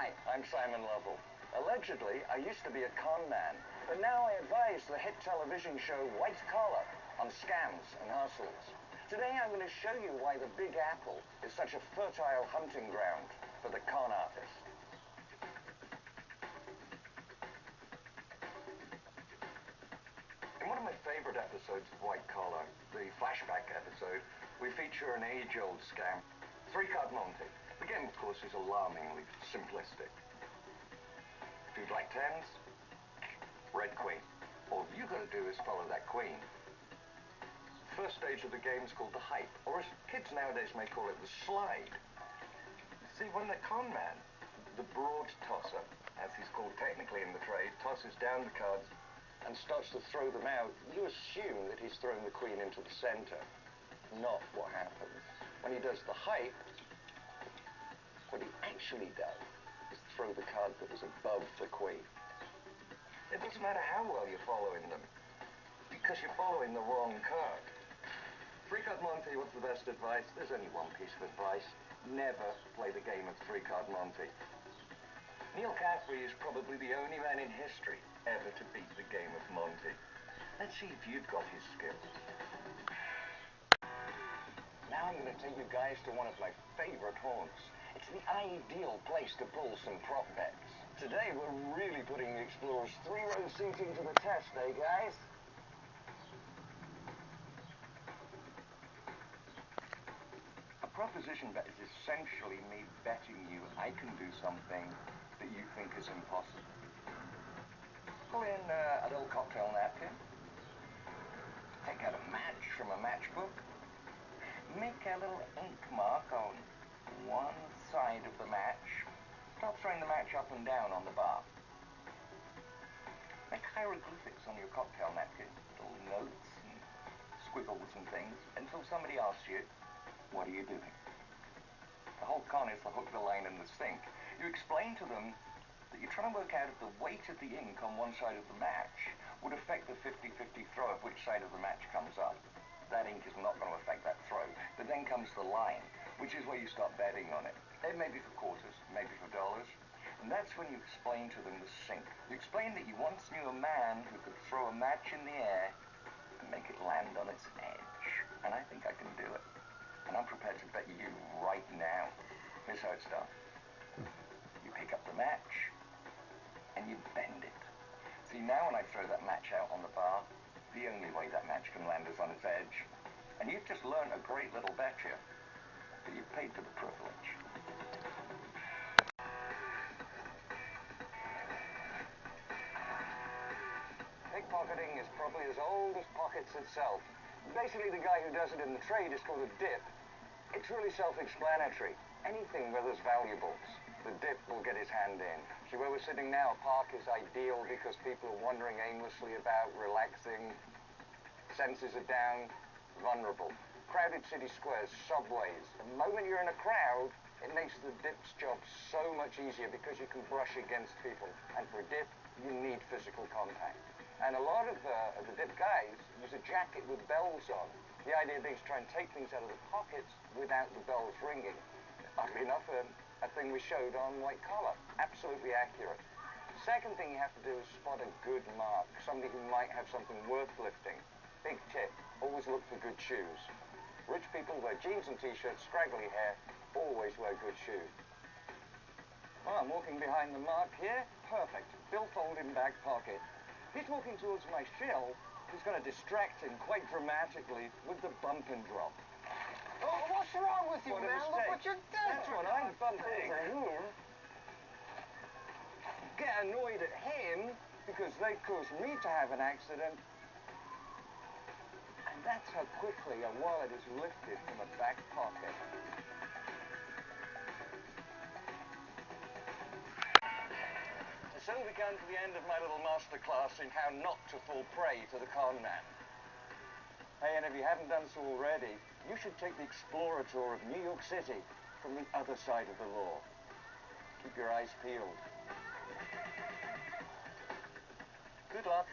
Hi, I'm Simon Lovell. Allegedly, I used to be a con man, but now I advise the hit television show White Collar on scams and hustles. Today I'm going to show you why the Big Apple is such a fertile hunting ground for the con artist. In one of my favorite episodes of White Collar, the flashback episode, we feature an age-old scam, three-card Monty. The game, of course, is alarmingly simplistic. Two black tens, red queen. All you've got to do is follow that queen. The first stage of the game is called the hype, or as kids nowadays may call it, the slide. See, when the con man, the broad tosser, as he's called technically in the trade, tosses down the cards and starts to throw them out, you assume that he's throwing the queen into the center. Not what happens. When he does the hype, what he actually does is throw the card that was above the queen. It doesn't matter how well you're following them, because you're following the wrong card. Three-card Monty, what's the best advice? There's only one piece of advice. Never play the game of three-card Monty. Neil Caffrey is probably the only man in history ever to beat the game of Monty. Let's see if you've got his skills. Now I'm going to take you guys to one of my favorite haunts. It's the ideal place to pull some prop bets. Today we're really putting the Explorer's three-row seating to the test, eh, guys? A proposition bet is essentially me betting you I can do something that you think is impossible. Pull in a little cocktail napkin. Take out a match from a matchbook. Make a little ink mark on one side of the match. Start throwing the match up and down on the bar. Make hieroglyphics on your cocktail napkin. Little notes and squiggles and things until somebody asks you, what are you doing? The whole con is the hook, the line, and the sink. You explain to them that you're trying to work out if the weight of the ink on one side of the match would affect the 50-50 throw of which side of the match comes up. That ink is not going to affect that throw. But then comes the line, which is where you start betting on it. It may be for quarters, maybe for dollars. And that's when you explain to them the sink. You explain that you once knew a man who could throw a match in the air and make it land on its edge. And I think I can do it. And I'm prepared to bet you right now. Here's how it's done. You pick up the match and you bend it. See, now when I throw that match out on the bar, the only way that match can land is on its edge. And you've just learned a great little bet here, but you've paid for the privilege. Pickpocketing is probably as old as pockets itself. Basically, the guy who does it in the trade is called a dip. It's really self-explanatory. Anything where there's valuables, the dip will get his hand in. See, where we're sitting now, a park is ideal because people are wandering aimlessly about, relaxing, senses are down, vulnerable. Crowded city squares, subways. The moment you're in a crowd, it makes the dip's job so much easier because you can brush against people. And for a dip, you need physical contact. And a lot of the dip guys use a jacket with bells on. The idea being to try and take things out of the pockets without the bells ringing. Oddly enough, a thing we showed on White Collar. Absolutely accurate. Second thing you have to do is spot a good mark, somebody who might have something worth lifting. Big tip, always look for good shoes. Rich people wear jeans and t-shirts, scraggly hair, always wear good shoes. Well, I'm walking behind the mark here. Perfect. Billfold in back pocket. He's walking towards my shell. He's going to distract him quite dramatically with the bump and drop. Oh, what's wrong with you, What a man? Look mistake. what you did. That's what I'm bumping. Get annoyed at him because they caused me to have an accident. And that's how quickly a wallet is lifted from a back pocket. So we come to the end of my little masterclass in how not to fall prey to the con man. Hey, and if you haven't done so already, you should take the Explorer tour of New York City from the other side of the law. Keep your eyes peeled. Good luck.